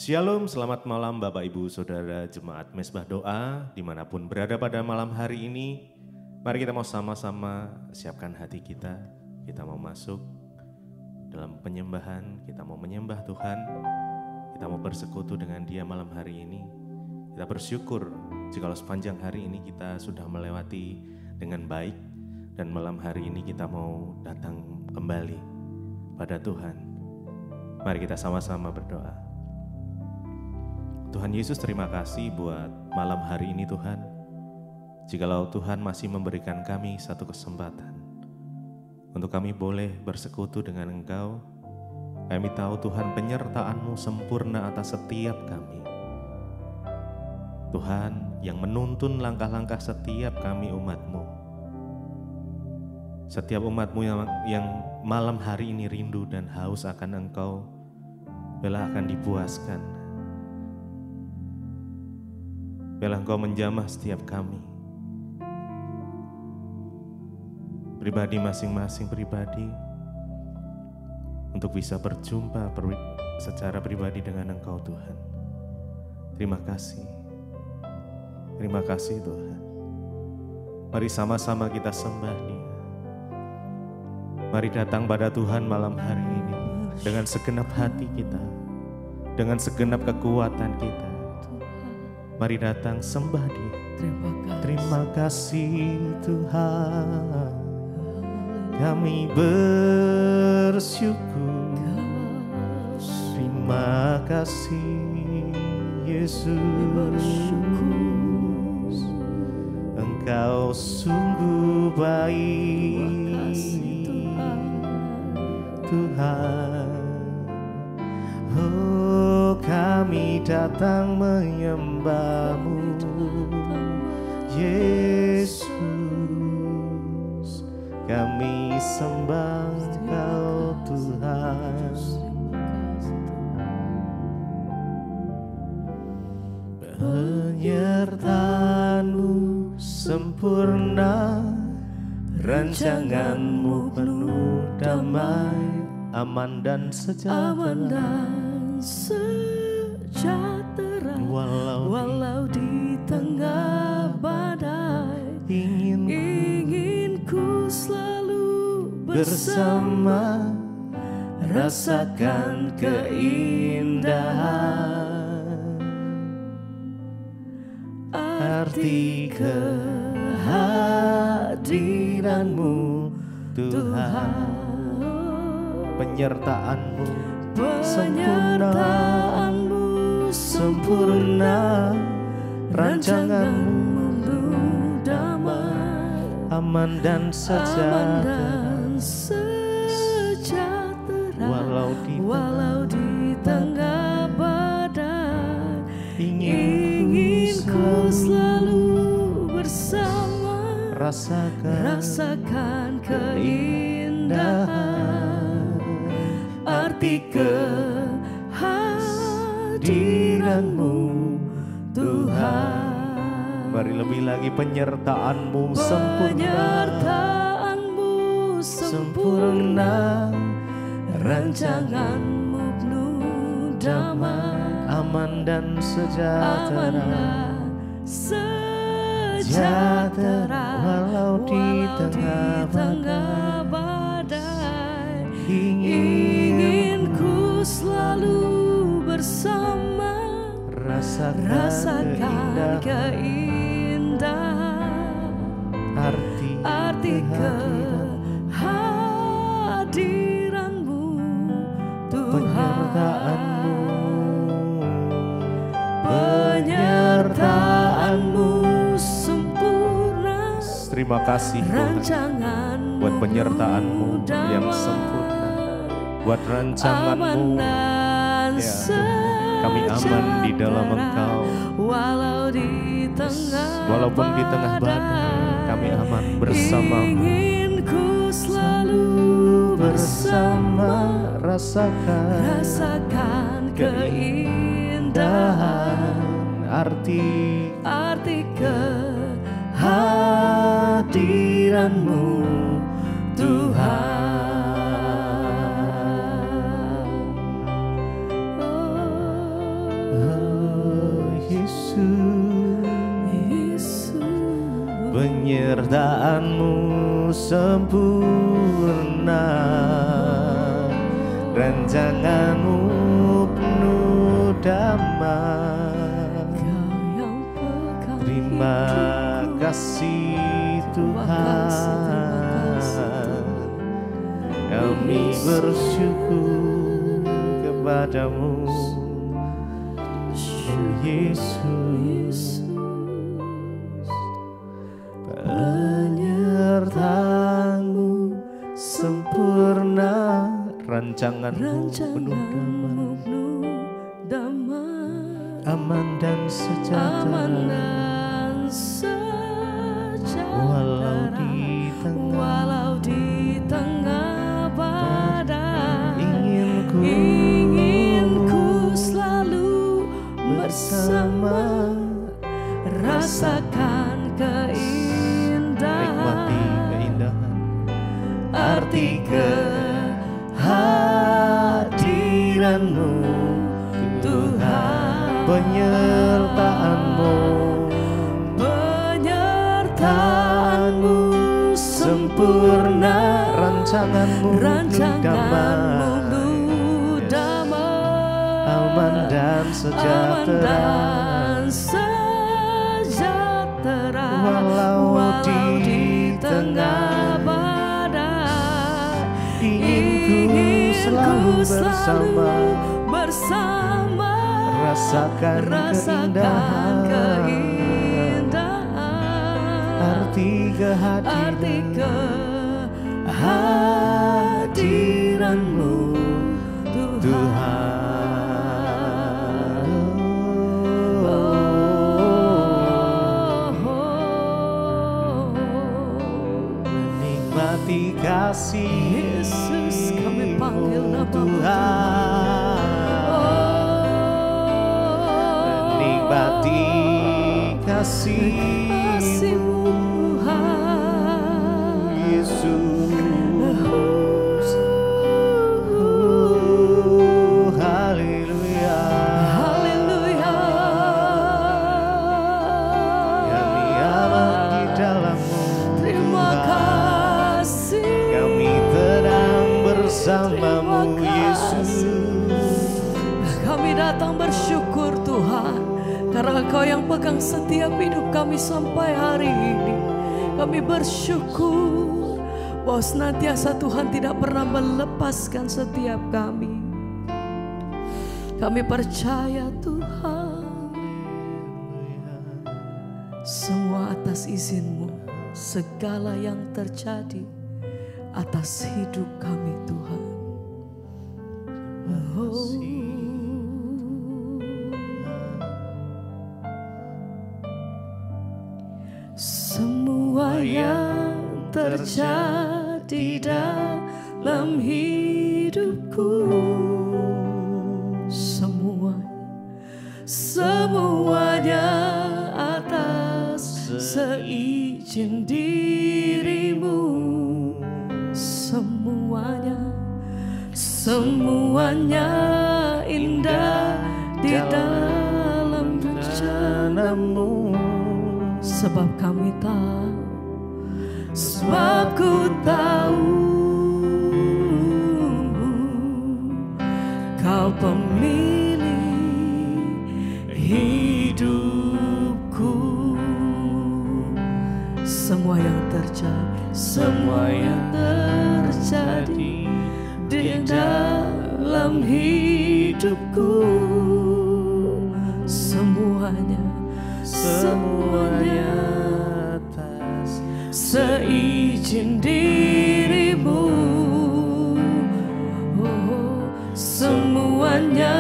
Shalom, selamat malam Bapak Ibu Saudara Jemaat Mesbah Doa dimanapun berada pada malam hari ini. Mari kita mau sama-sama siapkan hati kita. Kita mau masuk dalam penyembahan, kita mau menyembah Tuhan. Kita mau bersekutu dengan Dia malam hari ini. Kita bersyukur jika sepanjang hari ini kita sudah melewati dengan baik. Dan malam hari ini kita mau datang kembali pada Tuhan. Mari kita sama-sama berdoa. Tuhan Yesus, terima kasih buat malam hari ini Tuhan. Jikalau Tuhan masih memberikan kami satu kesempatan untuk kami boleh bersekutu dengan Engkau. Kami tahu Tuhan penyertaan-Mu sempurna atas setiap kami. Tuhan yang menuntun langkah-langkah setiap kami umat-Mu. Setiap umat-Mu yang malam hari ini rindu dan haus akan Engkau, bila akan dipuaskan. Bila Engkau menjamah setiap kami. Pribadi masing-masing pribadi. Untuk bisa berjumpa secara pribadi dengan Engkau Tuhan. Terima kasih. Terima kasih Tuhan. Mari sama-sama kita sembah Dia. Mari datang pada Tuhan malam hari ini. Dengan segenap hati kita. Dengan segenap kekuatan kita. Mari datang sembah Dia. Terima kasih Tuhan. Kami bersyukur. Terima kasih Yesus. Engkau sungguh baik Tuhan. Oh, kami datang menyembah-Mu Yesus. Kami sembah Engkau Tuhan. Penyertaan-Mu sempurna, rancangan-Mu penuh damai, aman dan sejahtera. Walau di tengah badai, ingin ku selalu bersama, rasakan keindahan arti kehadiran-Mu Tuhan. Penyertaan-Mu sempurna, rancangan-Mu damai, aman dan sejahtera. Walau di tengah badai, ingin ku selalu bersama, rasakan keindahan arti kehadiran-Mu Tuhan. Mari lebih lagi, penyertaan-Mu sempurna, rancangan-Mu penuh damai, aman dan sejahtera. Walau di tengah badai, ingin ku selalu bersama, rasakan keindahan arti kehadiran-Mu Tuhan. Penyertaan-Mu sempurna. Terima kasih Tuhan buat penyertaan-Mu yang sempurna, buat rancangan-Mu. Ya, kami aman di dalam Engkau. Walaupun di tengah badai, kami aman bersama-Mu. Ingin ku selalu bersama, rasakan keindahan arti kehadiran-Mu Tuhan. Penyertaan-Mu sempurna, rancangan-Mu penuh damai. Terima kasih Tuhan, kami bersyukur kepadamu Yesus. Penyertaan-Mu sempurna, rancangan-Mu penuh damai, aman dan sejahtera. Walau di tengah badai, inginku selalu bersama, rasakan keindahan, arti kehadiran-Mu Tuhan. Penyertaan-Mu sempurna, rancangan-Mu damai, aman dan sejahtera. Walau di tengah badai, inginku selalu bersama, rasakan keindahan, arti kehadiran-Mu Tuhan. Menikmati kasih Yesus, kami panggil nama Tuhan. Menikmati kasih-Mu Yesus. Haleluya, haleluya. Kami aman di dalam-Mu. Terima kasih. Kami tenang bersama-Mu Yesus. Kami datang bersyukur Tuhan, karena Engkau yang pegang setiap hidup kami sampai hari ini. Kami bersyukur bahwa senantiasa Tuhan tidak pernah melepaskan setiap kami. Kami percaya Tuhan, semua atas izin-Mu, segala yang terjadi atas hidup kami Tuhan. Semua yang terjadi dalam hidupku, semuanya atas seizin diri-Mu. Semuanya indah di dalam rencana-Mu. Sebab kami tahu, sebab ku tahu, Kau pemilik hidupku. Semua yang terjadi di dalam hidupku, semuanya atas seizin diri-Mu. Semuanya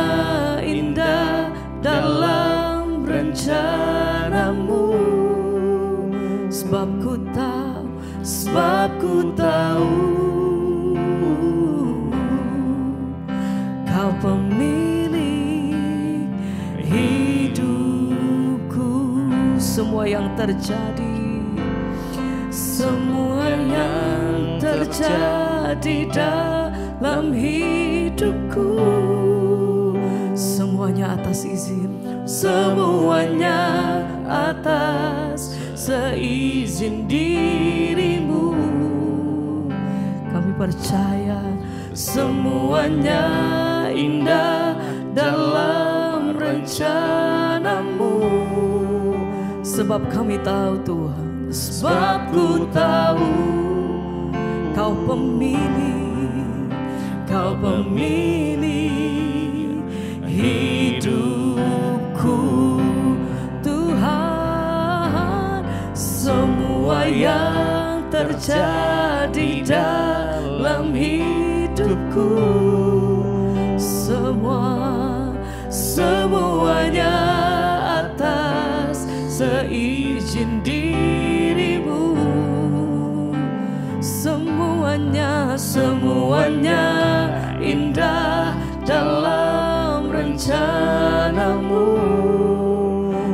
indah dalam rencana-Mu. Sebab ku tahu, Kau pemilik hidupku. Semua yang terjadi dalam hidupku, semuanya atas izin, semuanya atas seizin dirimu. Kami percaya semuanya indah dalam rencanamu. Sebab kami tahu Tuhan, sebab ku tahu Kau pemilih, Kau pemilih hidupku. Tuhan, semua yang terjadi dalam hidupku, semuanya atas seizin dirimu. Semuanya indah dalam rencanamu.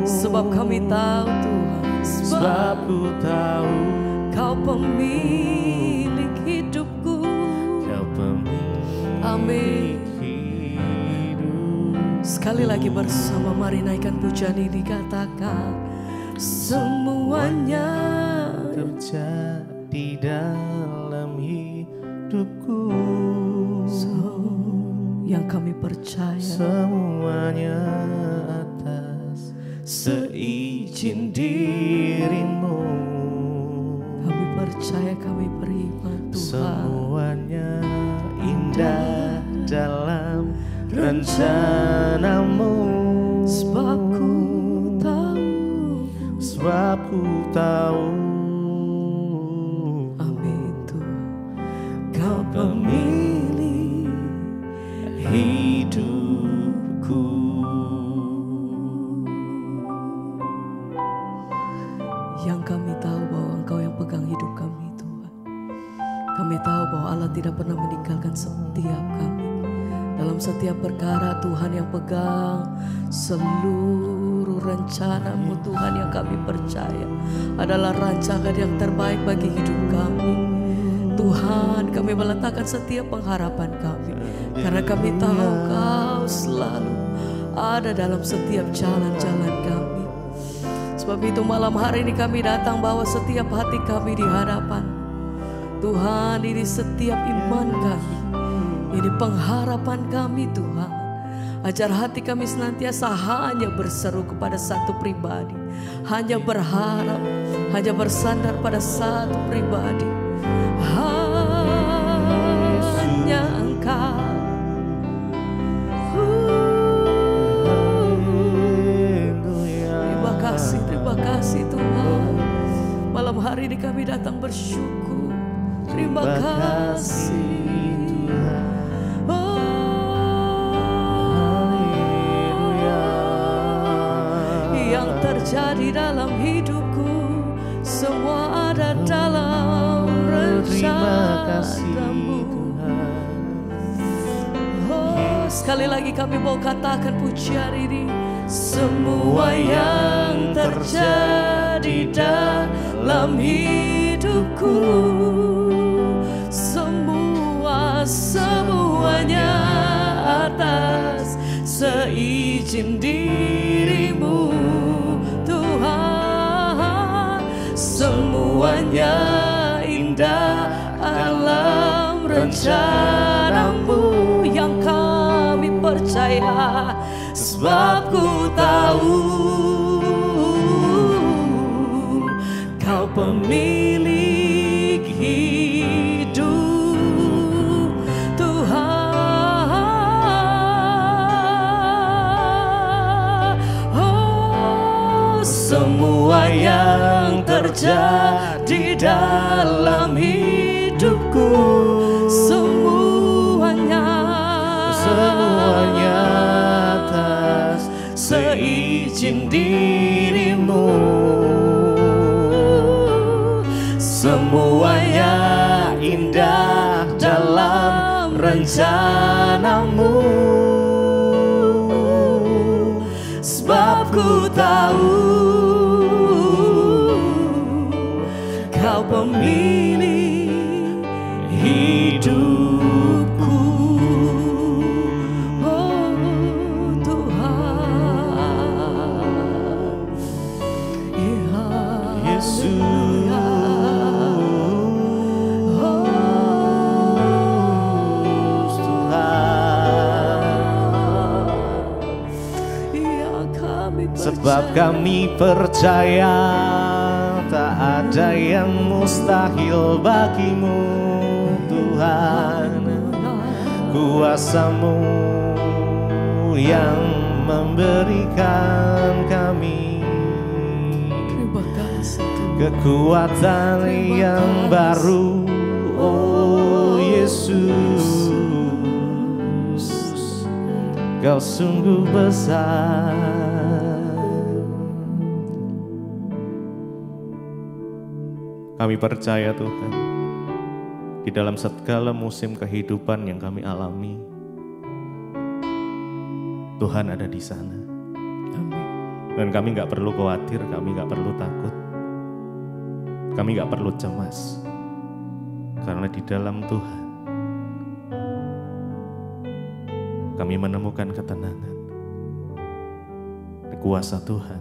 Sebab kami tahu Tuhan, sebab ku tahu Kau pemilik hidupku. Kau pemilik. Amin. Sekali lagi bersama mari naikkan pujian ini, katakan semuanya terjadi dalam hidupku. Yang kami percaya semuanya atas seizin dirimu. Kami percaya, kami beriman Tuhan. Semuanya indah dalam rencanamu. Sebab ku tahu. Amin Tuhan, Kau pemilih hidupku. Yang kami tahu bahwa Engkau yang pegang hidup kami Tuhan. Kami tahu bahwa Allah tidak pernah meninggalkan setiap kami. Dalam setiap perkara Tuhan yang pegang seluruh rencana-Mu Tuhan, yang kami percaya adalah rancangan yang terbaik bagi hidup kami. Tuhan, kami meletakkan setiap pengharapan kami karena kami tahu Kau selalu ada dalam setiap jalan-jalan kami. Sebab itu malam hari ini kami datang bawa setiap hati kami di hadapan Tuhan. Ini setiap iman kami, ini pengharapan kami Tuhan. Ajar hati kami senantiasa hanya berseru kepada satu pribadi, hanya berharap, hanya bersandar pada satu pribadi, hanya Engkau. Terima kasih Tuhan. Malam hari ini kami datang bersyukur. Terima kasih Tuhan. Yang terjadi dalam hidupku semua ada dalam rencana-Mu. Oh, sekali lagi kami mau katakan pujian ini. Semua yang terjadi dalam hidupku, semuanya atas seizin dirimu Tuhan. Semuanya indah dalam rencana-Mu yang kami percaya. Sebab ku tahu Kau pemilik hidup Tuhan. Oh, semua yang terjadi dalam hidupku, semuanya atas seizin dirimu. Semuanya indah dalam rencana-Mu. Sebab ku tahu Kau pemilik hidupku. Oh Tuhan, Sebab kami percaya tak ada yang mustahil bagimu Tuhan. Kuasa-Mu yang memberikan kami kekuatan yang baru. Oh Yesus, Kau sungguh besar. Kami percaya Tuhan, di dalam segala musim kehidupan yang kami alami, Tuhan ada di sana. Amin. Dan kami gak perlu khawatir, kami gak perlu takut, kami gak perlu cemas. Karena di dalam Tuhan, kami menemukan ketenangan. Kuasa Tuhan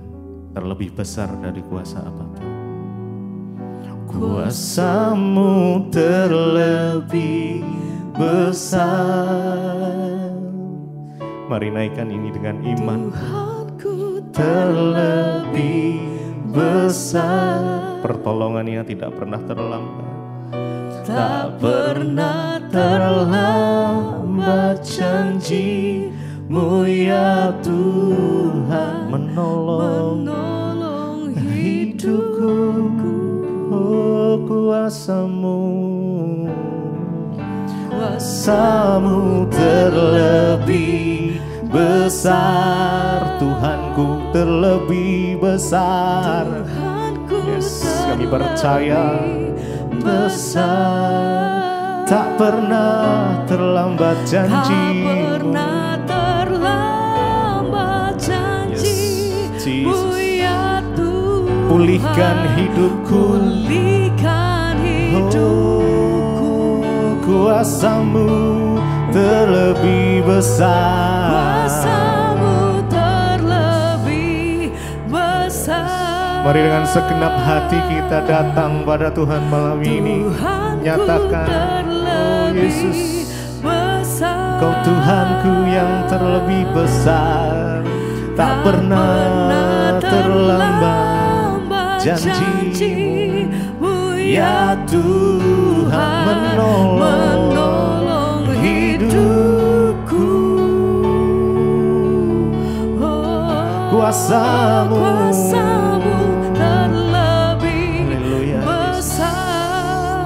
terlebih besar dari kuasa apapun. Kuasa-Mu terlebih besar. Mari naikkan ini dengan iman. Tuhanku Terlebih besar. Pertolongannya tidak pernah terlambat. Tak pernah terlambat janji-Mu ya Tuhan. Menolong hidupku. Oh kuasa-Mu, kuasa-Mu terlebih besar. Tuhanku terlebih besar. Yes, kami percaya besar. Tak pernah terlambat janji-Mu. Pulihkan hidupku, oh, kuasa-Mu terlebih besar. Kuasa-Mu terlebih besar. Mari dengan segenap hati kita datang pada Tuhan malam ini. Nyatakan, oh Yesus, Kau Tuhanku yang terlebih besar. Tak pernah terlambat janji-Mu ya Tuhan. Menolong hidupku. Kuasa-Mu terlebih besar.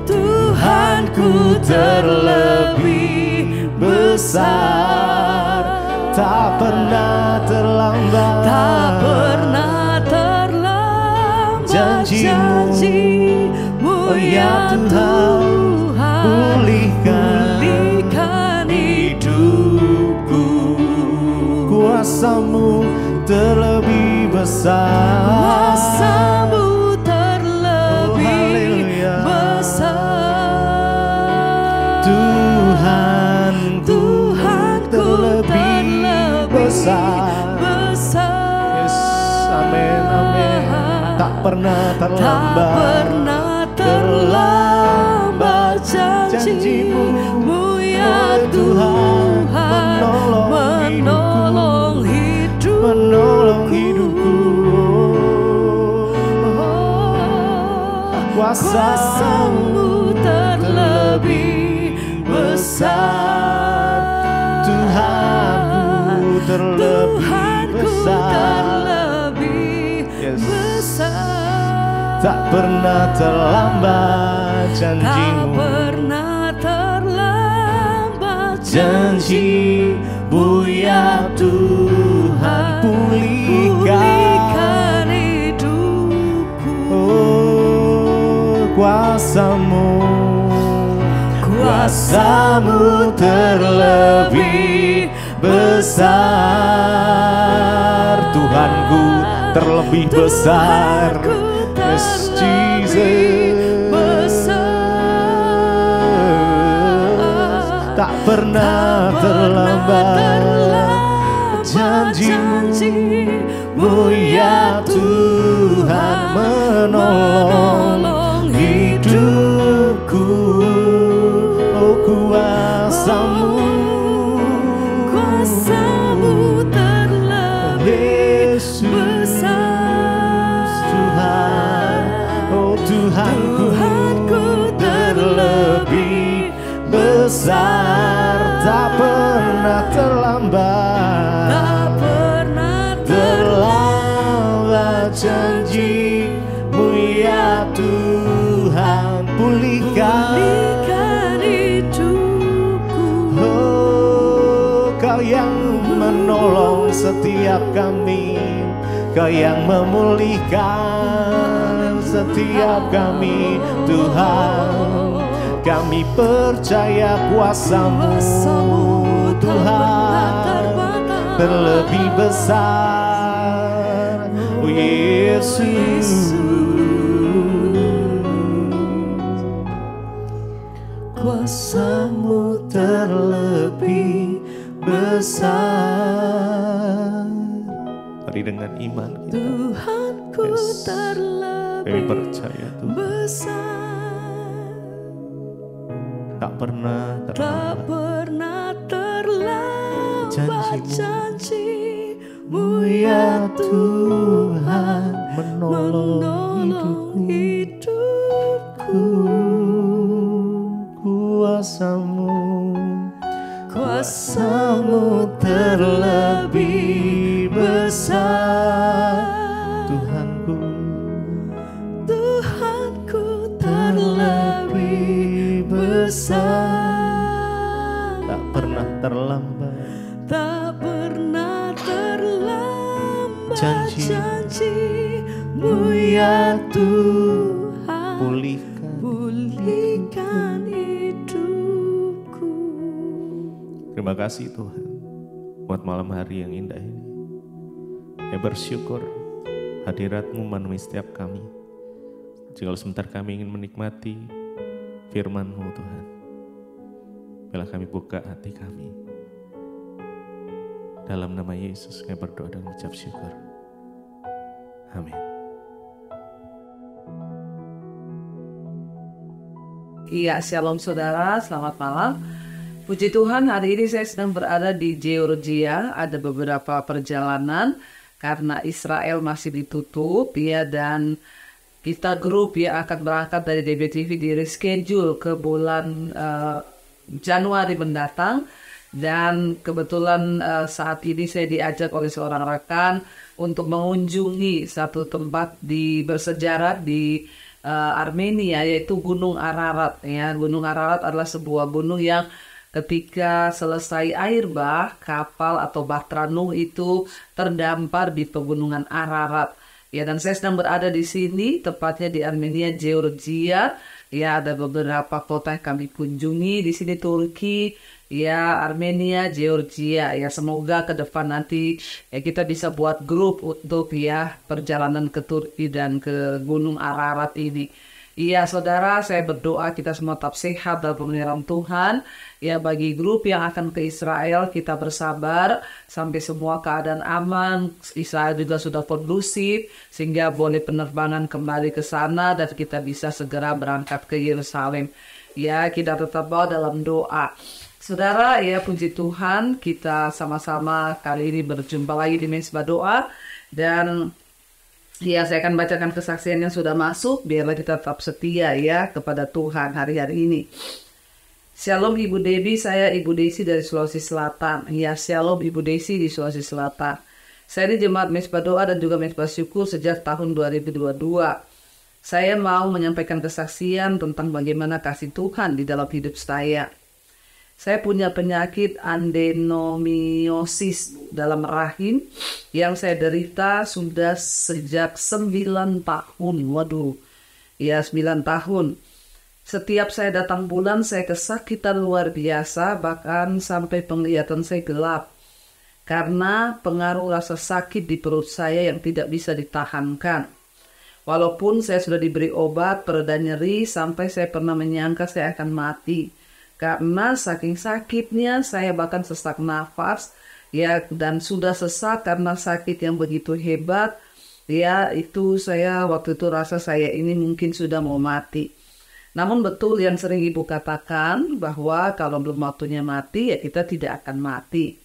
Tuhanku terlebih besar. Tak pernah terlambat, janji-Mu ya Tuhan. Pulihkan hidupku. Kuasa-Mu terlebih besar. Kuasa-Mu terlebih besar. Tuhanku terlebih besar. Yes, amin, amin. Tak pernah terlambat janji-Mu ya Tuhan. Menolong hidupku. Kuasa-Mu terlebih besar. Tuhanku terlebih besar. Yes. Tak pernah terlambat janji-Mu. Janji-Mu ya Tuhan. Pulihkan hidupku. Oh kuasa-Mu terlebih besar. Tuhanku terlebih besar. Yes, Jesus. Tak pernah terlambat janji-Mu ya Tuhan menolong hidupku. Oh kuasa-Mu terlebih besar. Tuhan, oh Tuhanku terlebih besar. Tak pernah terlambat, tak pernah terlambat janji-Mu ya Tuhan. Pulihkan hidupku. Oh, Kau yang menolong setiap kami, Kau yang memulihkan setiap kami. Tuhan, kami percaya kuasa-Mu Tuhan terlebih besar. Oh Yesus, kuasa-Mu terlebih besar. Mari dengan iman kita, Tuhanku terlebih percaya Tuhan besar. Tak pernah terlambat janji-Mu ya Tuhan menolong hidupku. Kuasa-Mu terlebih besar. Tuhanku terlebih besar. Tak pernah terlambat janji-Mu ya Tuhan. Pulihkan hidupku. Terima kasih Tuhan buat malam hari yang indah ini. Saya bersyukur hadirat-Mu memenuhi setiap kami. Jika sebentar kami ingin menikmati firman-Mu Tuhan, biarlah kami buka hati kami. Dalam nama Yesus kami berdoa dan mengucap syukur. Amin. Iya, shalom saudara, selamat malam. Puji Tuhan, hari ini saya sedang berada di Georgia. Ada beberapa perjalanan karena Israel masih ditutup ya, dan kita grup ya akan berangkat dari DBTV di reschedule ke bulan Januari mendatang. Dan kebetulan saat ini saya diajak oleh seorang rekan untuk mengunjungi satu tempat bersejarah di Armenia, yaitu Gunung Ararat. Ya, Gunung Ararat adalah sebuah gunung yang ketika selesai air bah, kapal atau Bahtera Nuh itu terdampar di pegunungan Ararat. Ya, dan saya sedang berada di sini, tepatnya di Armenia, Georgia. Ya, ada beberapa kota yang kami kunjungi di sini, Turki, ya, Armenia, Georgia. Ya, semoga ke depan nanti ya kita bisa buat grup untuk ya perjalanan ke Turki dan ke Gunung Ararat ini. Iya saudara, saya berdoa kita semua tetap sehat dalam pemeliharaan Tuhan. Ya, bagi grup yang akan ke Israel, kita bersabar sampai semua keadaan aman. Israel juga sudah kondusif sehingga boleh penerbangan kembali ke sana dan kita bisa segera berangkat ke Yerusalem. Ya, kita tetap bawa dalam doa. Saudara, ya puji Tuhan, kita sama-sama kali ini berjumpa lagi di Mezbah Doa. Dan ya, saya akan bacakan kesaksian yang sudah masuk, biarlah kita tetap setia ya kepada Tuhan hari-hari ini. Shalom Ibu Debbie, saya Ibu Desi dari Sulawesi Selatan. Ya, shalom Ibu Desi di Sulawesi Selatan. Saya di Jemaat Mezbah Doa dan juga Mezbah Syukur sejak tahun 2022. Saya mau menyampaikan kesaksian tentang bagaimana kasih Tuhan di dalam hidup saya. Saya punya penyakit adenomiosis dalam rahim yang saya derita sudah sejak 9 tahun. Waduh, ya 9 tahun. Setiap saya datang bulan saya kesakitan luar biasa, bahkan sampai penglihatan saya gelap. Karena pengaruh rasa sakit di perut saya yang tidak bisa ditahankan. Walaupun saya sudah diberi obat pereda nyeri sampai saya pernah menyangka saya akan mati. Karena saking sakitnya saya bahkan sesak nafas ya, dan sudah sesak karena sakit yang begitu hebat. Ya, itu saya waktu itu rasa saya ini mungkin sudah mau mati. Namun betul yang sering ibu katakan bahwa kalau belum waktunya mati ya kita tidak akan mati.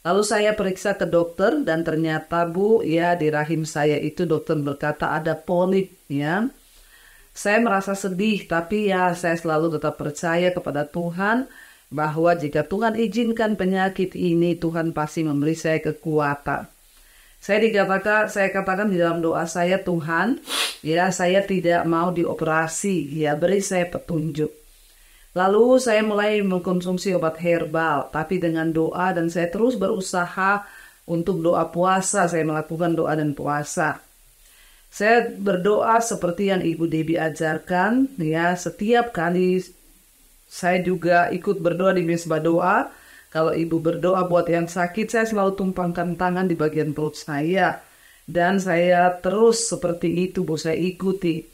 Lalu saya periksa ke dokter dan ternyata Bu, ya di rahim saya itu dokter berkata ada polip ya. Saya merasa sedih tapi ya saya selalu tetap percaya kepada Tuhan bahwa jika Tuhan izinkan penyakit ini, Tuhan pasti memberi saya kekuatan. Saya katakan di dalam doa saya, Tuhan, ya saya tidak mau dioperasi, ya beri saya petunjuk. Lalu saya mulai mengkonsumsi obat herbal, tapi dengan doa dan saya terus berusaha untuk doa puasa, saya melakukan doa dan puasa. Saya berdoa seperti yang Ibu Debbie ajarkan, ya setiap kali saya juga ikut berdoa di mesbah doa. Kalau Ibu berdoa buat yang sakit, saya selalu tumpangkan tangan di bagian perut saya. Dan saya terus seperti itu, Bu, saya ikuti.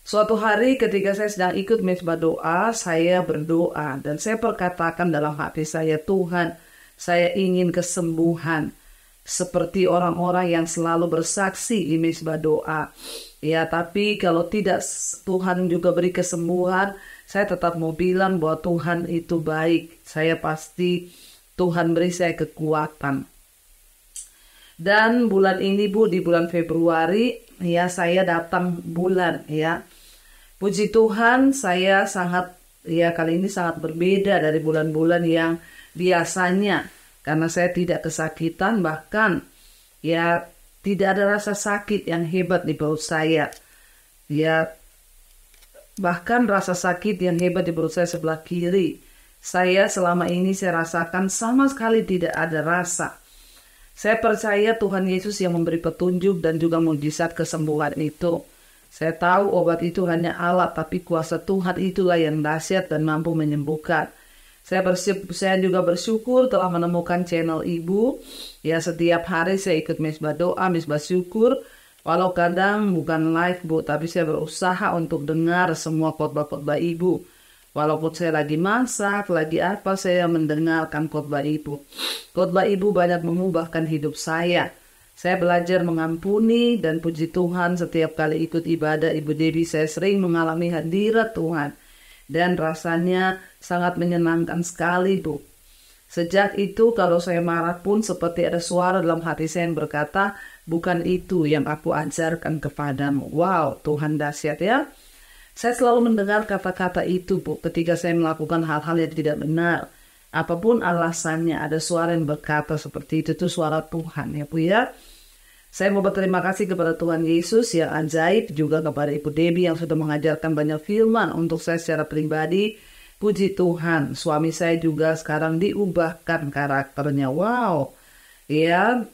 Suatu hari ketika saya sedang ikut mesbah doa, saya berdoa. Dan saya perkatakan dalam hati saya, Tuhan, saya ingin kesembuhan. Seperti orang-orang yang selalu bersaksi di mesbah doa. Ya, tapi kalau tidak Tuhan juga beri kesembuhan, saya tetap mau bilang bahwa Tuhan itu baik. Saya pasti Tuhan beri saya kekuatan. Dan bulan ini Bu, di bulan Februari, ya saya datang bulan ya. Puji Tuhan, saya sangat, ya kali ini sangat berbeda dari bulan-bulan yang biasanya. Karena saya tidak kesakitan, bahkan ya tidak ada rasa sakit yang hebat di perut saya. Ya, bahkan rasa sakit yang hebat di perut saya sebelah kiri. Saya selama ini saya rasakan sama sekali tidak ada rasa. Saya percaya Tuhan Yesus yang memberi petunjuk dan juga mujizat kesembuhan itu. Saya tahu obat itu hanya alat, tapi kuasa Tuhan itulah yang dahsyat dan mampu menyembuhkan. Saya juga bersyukur telah menemukan channel Ibu. Ya setiap hari saya ikut mesbah doa, mesbah syukur. Walau kadang bukan live Bu, tapi saya berusaha untuk dengar semua khotbah-khotbah Ibu. Walaupun saya lagi masak, lagi apa, saya mendengarkan khotbah Ibu. Khotbah Ibu banyak mengubahkan hidup saya. Saya belajar mengampuni dan puji Tuhan setiap kali ikut ibadah Ibu Debbie saya sering mengalami hadirat Tuhan. Dan rasanya sangat menyenangkan sekali Bu. Sejak itu kalau saya marah pun seperti ada suara dalam hati saya yang berkata, bukan itu yang aku ajarkan kepadamu. Wow, Tuhan dahsyat ya. Saya selalu mendengar kata-kata itu Bu ketika saya melakukan hal-hal yang tidak benar. Apapun alasannya ada suara yang berkata seperti itu suara Tuhan ya Bu ya. Saya mau berterima kasih kepada Tuhan Yesus yang ajaib, juga kepada Ibu Debbie yang sudah mengajarkan banyak firman untuk saya secara pribadi. Puji Tuhan, suami saya juga sekarang diubahkan karakternya. Wow, ya,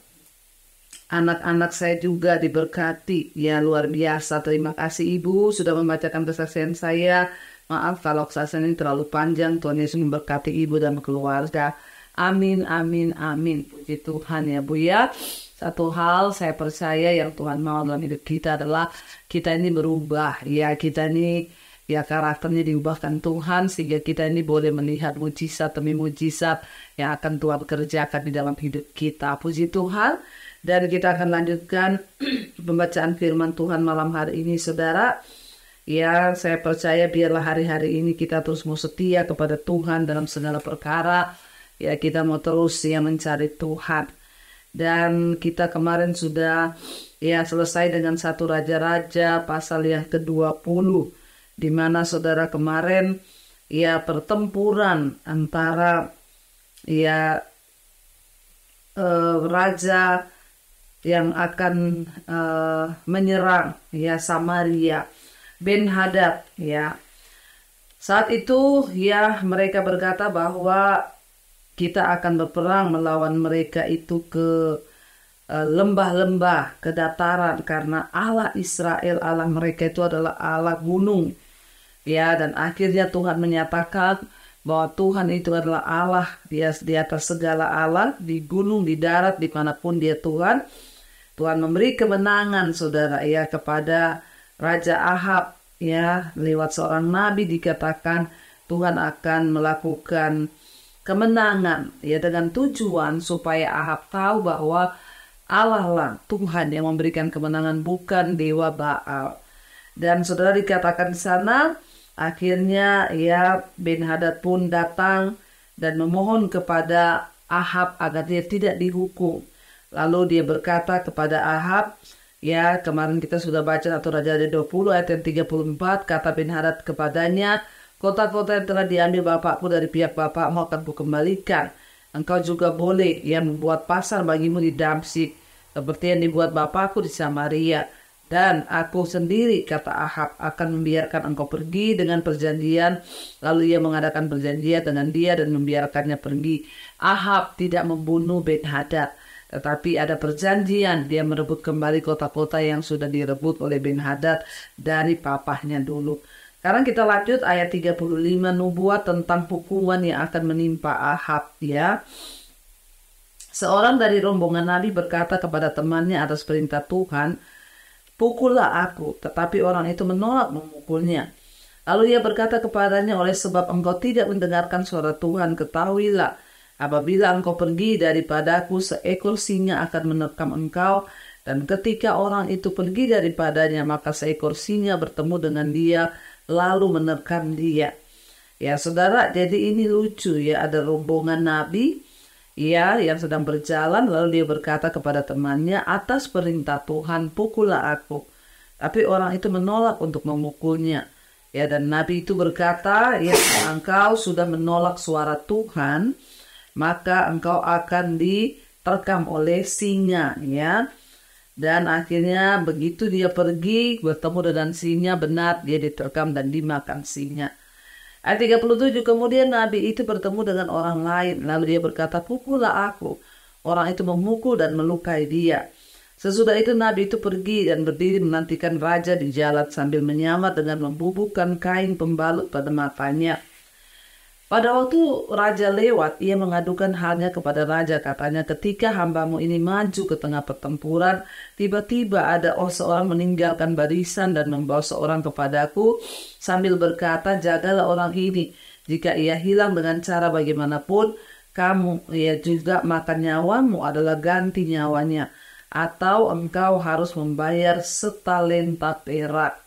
anak-anak saya juga diberkati. Ya, luar biasa. Terima kasih Ibu sudah membacakan kesaksian saya. Maaf kalau kesaksian ini terlalu panjang. Tuhan Yesus memberkati Ibu dan keluarga. Amin, amin, amin. Puji Tuhan ya Bu ya. Satu hal saya percaya yang Tuhan mau dalam hidup kita adalah kita ini berubah. Ya kita ini ya karakternya diubahkan Tuhan sehingga kita ini boleh melihat mujizat demi mujizat yang akan Tuhan kerjakan di dalam hidup kita. Puji Tuhan. Dan kita akan lanjutkan pembacaan firman Tuhan malam hari ini saudara. Ya saya percaya biarlah hari-hari ini kita terus mau setia kepada Tuhan dalam segala perkara. Ya kita mau terus yang mencari Tuhan. Dan kita kemarin sudah ya selesai dengan 1 Raja-Raja pasal yang ke-20. Di mana saudara kemarin ya pertempuran antara ya raja yang akan menyerang ya Samaria, Ben-Hadad ya. Saat itu ya mereka berkata bahwa kita akan berperang melawan mereka itu ke lembah-lembah, ke dataran. Karena Allah Israel, Allah mereka itu adalah Allah gunung. Ya, dan akhirnya Tuhan menyatakan bahwa Tuhan itu adalah Allah. Dia di atas segala Allah, di gunung, di darat, dimanapun dia Tuhan. Tuhan memberi kemenangan saudara ya kepada Raja Ahab. Ya, lewat seorang nabi dikatakan Tuhan akan melakukan kemenangan, ya, dengan tujuan supaya Ahab tahu bahwa Allah lah Tuhan yang memberikan kemenangan, bukan dewa Baal. Dan saudara, dikatakan di sana, akhirnya ya Ben-Hadad pun datang dan memohon kepada Ahab agar dia tidak dihukum. Lalu dia berkata kepada Ahab, ya kemarin kita sudah baca atau Raja-Raja 20 ayat yang 34, kata Ben-Hadad kepadanya, kota-kota yang telah diambil bapakku dari pihak bapakmu akan kukembalikan. Engkau juga boleh yang membuat pasar bagimu di Damsyik, seperti yang dibuat bapakku di Samaria. Dan aku sendiri, kata Ahab, akan membiarkan engkau pergi dengan perjanjian. Lalu ia mengadakan perjanjian dengan dia dan membiarkannya pergi. Ahab tidak membunuh Ben-Hadad, tetapi ada perjanjian. Dia merebut kembali kota-kota yang sudah direbut oleh Ben-Hadad dari papahnya dulu. Sekarang kita lanjut ayat 35, nubuat tentang hukuman yang akan menimpa Ahab, ya. Seorang dari rombongan Nabi berkata kepada temannya atas perintah Tuhan, pukullah aku, tetapi orang itu menolak memukulnya. Lalu ia berkata kepadanya, oleh sebab engkau tidak mendengarkan suara Tuhan, ketahuilah, apabila engkau pergi daripadaku, seekor singa akan menerkam engkau, dan ketika orang itu pergi daripadanya, maka seekor singa bertemu dengan dia, lalu menerkam dia. Ya saudara, jadi ini lucu ya, ada rombongan Nabi ya yang sedang berjalan, lalu dia berkata kepada temannya, atas perintah Tuhan pukullah aku. Tapi orang itu menolak untuk memukulnya. Ya, dan Nabi itu berkata, ya engkau sudah menolak suara Tuhan, maka engkau akan diterkam oleh singa, ya. Dan akhirnya begitu dia pergi bertemu dengan singa, benar dia diterkam dan dimakan singa. Ayat 37, kemudian Nabi itu bertemu dengan orang lain. Lalu dia berkata, pukullah aku. Orang itu memukul dan melukai dia. Sesudah itu Nabi itu pergi dan berdiri menantikan raja di jalan sambil menyamar dengan membubuhkan kain pembalut pada matanya. Pada waktu raja lewat, ia mengadukan halnya kepada raja. Katanya, ketika hambamu ini maju ke tengah pertempuran, tiba-tiba ada seorang meninggalkan barisan dan membawa seorang kepadaku sambil berkata, jagalah orang ini. Jika ia hilang dengan cara bagaimanapun, kamu ia juga makan nyawamu adalah ganti nyawanya. Atau engkau harus membayar setalenta perak.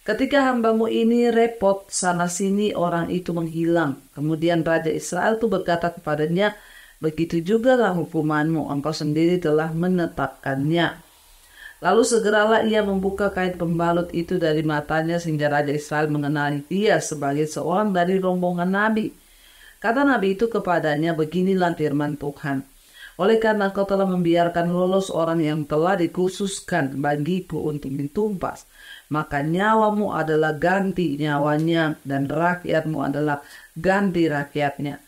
Ketika hambamu ini repot sana-sini, orang itu menghilang. Kemudian Raja Israel itu berkata kepadanya, begitu juga lah hukumanmu, engkau sendiri telah menetapkannya. Lalu segeralah ia membuka kain pembalut itu dari matanya, sehingga Raja Israel mengenali dia sebagai seorang dari rombongan Nabi. Kata Nabi itu kepadanya, beginilah firman Tuhan. Oleh karena kau telah membiarkan lolos orang yang telah dikhususkan bagiku untuk ditumpas, maka nyawamu adalah ganti nyawanya dan rakyatmu adalah ganti rakyatnya.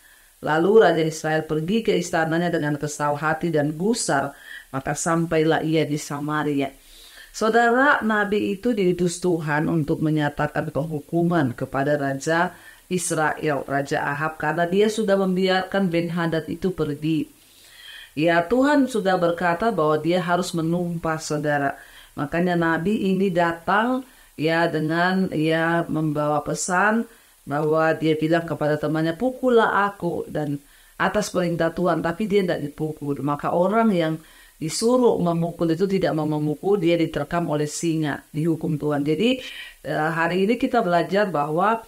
Lalu Raja Israel pergi ke istananya dengan kesal hati dan gusar, maka sampailah ia di Samaria. Saudara, Nabi itu diutus Tuhan untuk menyatakan penghukuman kepada Raja Israel, Raja Ahab, karena dia sudah membiarkan Ben-Hadad itu pergi. Ya, Tuhan sudah berkata bahwa dia harus menumpas, saudara. Makanya Nabi ini datang ya dengan ya membawa pesan bahwa dia bilang kepada temannya, pukullah aku, dan atas perintah Tuhan, tapi dia tidak dipukul. Maka orang yang disuruh memukul itu tidak mau memukul, dia diterkam oleh singa, dihukum Tuhan. Jadi hari ini kita belajar bahwa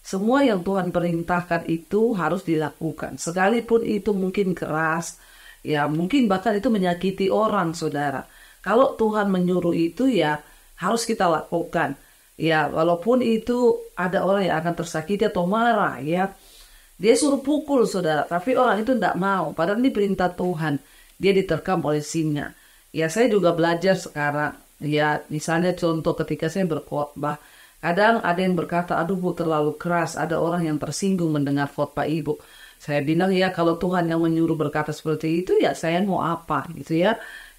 semua yang Tuhan perintahkan itu harus dilakukan. Sekalipun itu mungkin keras, ya mungkin bahkan itu menyakiti orang, saudara. Kalau Tuhan menyuruh itu ya harus kita lakukan. Ya walaupun itu ada orang yang akan tersakiti atau marah ya. Dia suruh pukul, saudara, tapi orang itu tidak mau. Padahal ini perintah Tuhan. Dia diterkam oleh singa. Ya saya juga belajar sekarang. Ya misalnya contoh ketika saya berkhotbah. Kadang ada yang berkata, aduh bu terlalu keras. Ada orang yang tersinggung mendengar khotbah ibu. Saya bilang ya kalau Tuhan yang menyuruh berkata seperti itu ya saya mau apa gitu ya.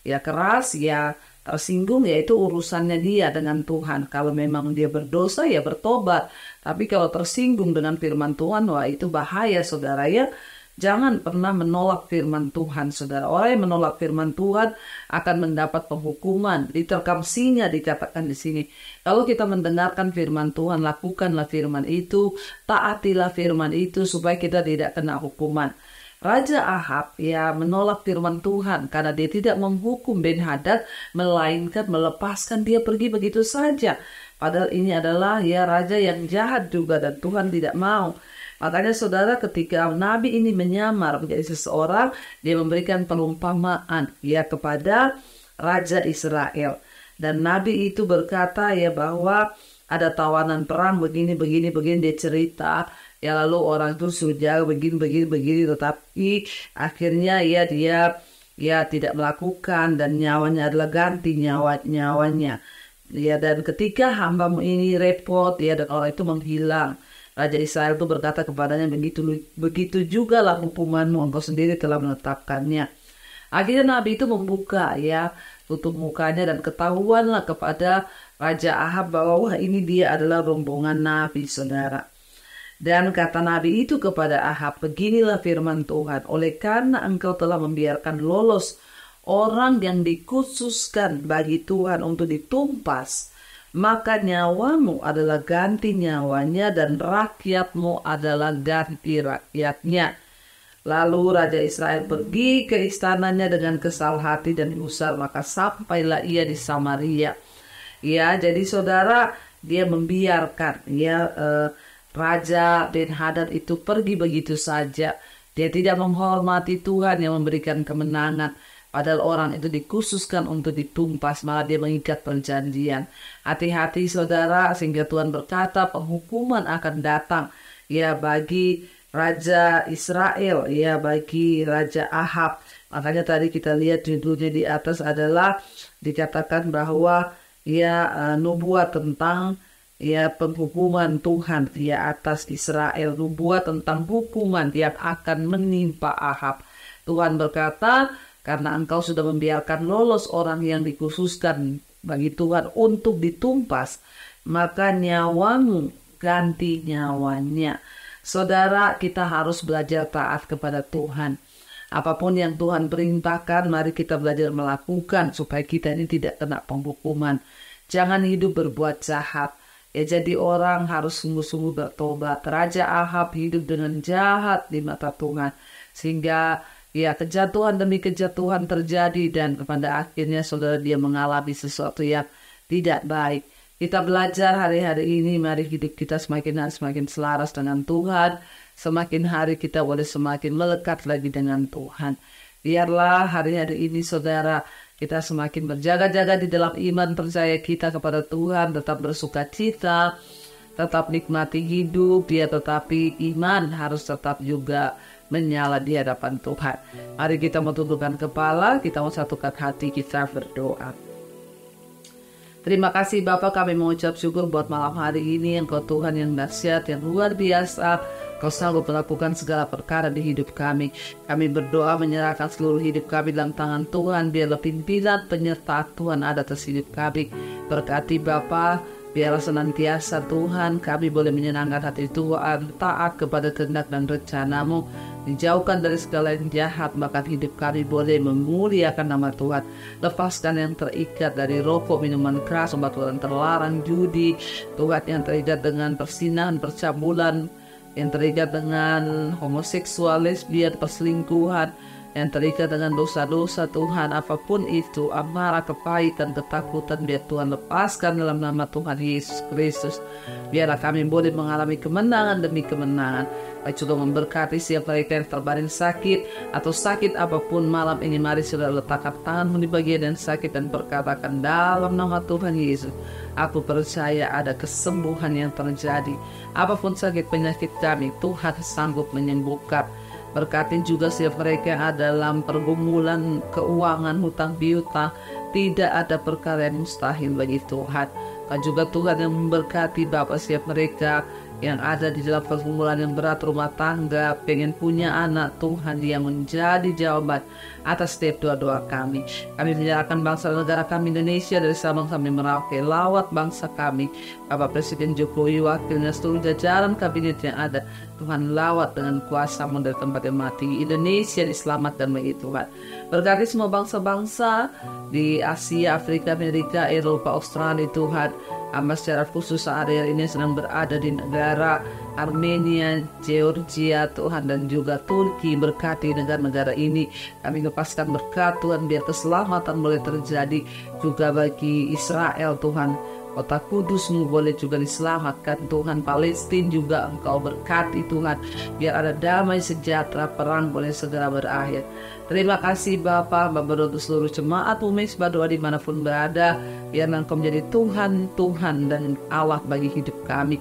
Ya keras, ya tersinggung, ya itu urusannya dia dengan Tuhan. Kalau memang dia berdosa ya bertobat. Tapi kalau tersinggung dengan firman Tuhan, wah itu bahaya, saudara ya. Jangan pernah menolak firman Tuhan, saudara. Orang yang menolak firman Tuhan akan mendapat penghukuman. Diterkam singa dikatakan di sini. Kalau kita mendengarkan firman Tuhan, lakukanlah firman itu, taatilah firman itu supaya kita tidak kena hukuman. Raja Ahab menolak firman Tuhan karena dia tidak menghukum Ben-Hadad, melainkan melepaskan dia pergi begitu saja. Padahal ini adalah raja yang jahat juga dan Tuhan tidak mau. Makanya saudara, ketika Nabi ini menyamar menjadi seseorang, dia memberikan perumpamaan kepada Raja Israel. Dan Nabi itu berkata bahwa ada tawanan perang begini, dia cerita. Lalu orang itu sudah begini, tetapi akhirnya dia tidak melakukan dan nyawanya adalah ganti nyawanya. Dan ketika hambamu ini repot, dan orang itu menghilang. Raja Israel itu berkata kepadanya, begitu juga lah hukumanmu, engkau sendiri telah menetapkannya. Akhirnya Nabi itu membuka tutup mukanya dan ketahuanlah kepada Raja Ahab bahwa ini dia adalah rombongan Nabi, saudara. Dan kata Nabi itu kepada Ahab, beginilah firman Tuhan, oleh karena engkau telah membiarkan lolos orang yang dikhususkan bagi Tuhan untuk ditumpas, maka nyawamu adalah ganti nyawanya dan rakyatmu adalah ganti rakyatnya. Lalu Raja Israel pergi ke istananya dengan kesal hati dan gusar, maka sampailah ia di Samaria. Jadi saudara, dia membiarkan Raja Ben-Hadad itu pergi begitu saja. Dia tidak menghormati Tuhan yang memberikan kemenangan. Padahal orang itu dikhususkan untuk ditumpas, malah dia mengikat perjanjian. Hati-hati saudara, sehingga Tuhan berkata penghukuman akan datang bagi Raja Israel, bagi Raja Ahab. Makanya tadi kita lihat judulnya di atas adalah dikatakan bahwa nubuat tentang penghukuman Tuhan atas Israel, nubuat tentang hukuman yang akan menimpa Ahab. Tuhan berkata, karena engkau sudah membiarkan lolos orang yang dikhususkan bagi Tuhan untuk ditumpas, maka nyawamu ganti nyawanya. Saudara, kita harus belajar taat kepada Tuhan. Apapun yang Tuhan perintahkan, mari kita belajar melakukan supaya kita ini tidak kena penghukuman. Jangan hidup berbuat jahat. Jadi orang harus sungguh-sungguh bertobat. Raja Ahab hidup dengan jahat di mata Tuhan, sehingga kejatuhan demi kejatuhan terjadi dan pada akhirnya saudara dia mengalami sesuatu yang tidak baik. Kita belajar hari-hari ini, mari hidup kita semakin selaras dengan Tuhan. Semakin hari kita boleh semakin melekat lagi dengan Tuhan. Biarlah hari-hari ini saudara, kita semakin berjaga-jaga di dalam iman percaya kita kepada Tuhan, tetap bersukacita, tetap nikmati hidup, tetapi iman harus tetap juga menyala di hadapan Tuhan. Mari kita mau tundukkan kepala, kita mau satukan hati, kita berdoa. Terima kasih Bapa, kami mengucap syukur buat malam hari ini. Engkau Tuhan yang dahsyat, yang luar biasa. Kau sanggup melakukan segala perkara di hidup kami. Kami berdoa menyerahkan seluruh hidup kami dalam tangan Tuhan. Biarlah pimpinan penyertaan Tuhan ada atas hidup kami. Berkati Bapa, biarlah senantiasa Tuhan kami boleh menyenangkan hati Tuhan, taat kepada kehendak dan rencana-Mu, dijauhkan dari segala yang jahat, bahkan hidup kami boleh memuliakan nama Tuhan. Lepaskan yang terikat dari rokok, minuman keras, obat-obatan terlarang, judi, Tuhan yang terikat dengan persinahan, percabulan, yang terikat dengan homoseksual, lesbian, perselingkuhan, yang terikat dengan dosa-dosa Tuhan, apapun itu, amarah, kepahitan, ketakutan, biar Tuhan lepaskan dalam nama Tuhan Yesus Kristus. Biarlah kami boleh mengalami kemenangan demi kemenangan. Baik sudah memberkati siapa yang terbaring sakit atau sakit apapun malam ini, mari sudah letakkan tanganmu di bagian yang sakit dan berkatakan dalam nama Tuhan Yesus, aku percaya ada kesembuhan yang terjadi. Apapun sakit penyakit kami, Tuhan sanggup menyembuhkan. Berkatin juga siapa mereka yang ada dalam pergumulan keuangan, hutang piutang. Tidak ada perkara yang mustahil bagi Tuhan. Dan juga Tuhan yang memberkati Bapak siap mereka yang ada di dalam pergumulan yang berat rumah tangga, pengen punya anak, Tuhan yang menjadi jawaban atas setiap doa-doa kami. Kami menyerahkan bangsa dan negara kami Indonesia dari Sabang sampai Merauke. Lawat bangsa kami, Bapak Presiden Jokowi, wakilnya, seluruh jajaran kabinet yang ada. Tuhan lawat dengan kuasa-Mu dari tempat yang mati. Indonesia diselamatkan bagi Tuhan. Berkati semua bangsa-bangsa di Asia, Afrika, Amerika, Eropa, Australia, Tuhan. Hamba secara khusus saat ini sedang berada di negara Armenia, Georgia, Tuhan, dan juga Turki. Berkati negara-negara ini. Kami lepaskan berkat Tuhan, biar keselamatan boleh terjadi juga bagi Israel, Tuhan. Kota Kudus-Mu boleh juga diselamatkan, Tuhan. Palestina juga Engkau berkati, Tuhan. Biar ada damai sejahtera, perang boleh segera berakhir. Terima kasih Bapa, untuk seluruh jemaat Mesbah Doa dimanapun berada. Biar Engkau menjadi Tuhan, Tuhan dan Allah bagi hidup kami.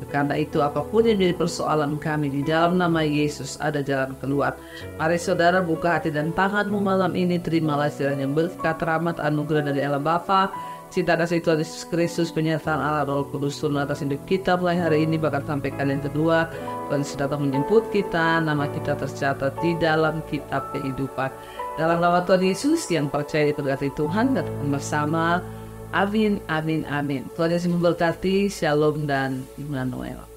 Karena itu apapun yang menjadi persoalan kami, di dalam nama Yesus ada jalan keluar. Mari saudara buka hati dan tanganmu malam ini. Terimalah kiranya berkat, rahmat, anugerah dari Allah Bapa, cinta kasih Tuhan Yesus Kristus, penyertaan Allah Roh Kudus turun atas hidup kita mulai hari ini bahkan sampai kali yang kedua. Tuhan sudah menjemput kita, nama kita tercatat di dalam kitab kehidupan. Dalam nama Tuhan Yesus yang percaya diberkati Tuhan dan bersama. Amin, amin, amin. Tuhan Yesus memberkati. Shalom dan Immanuel.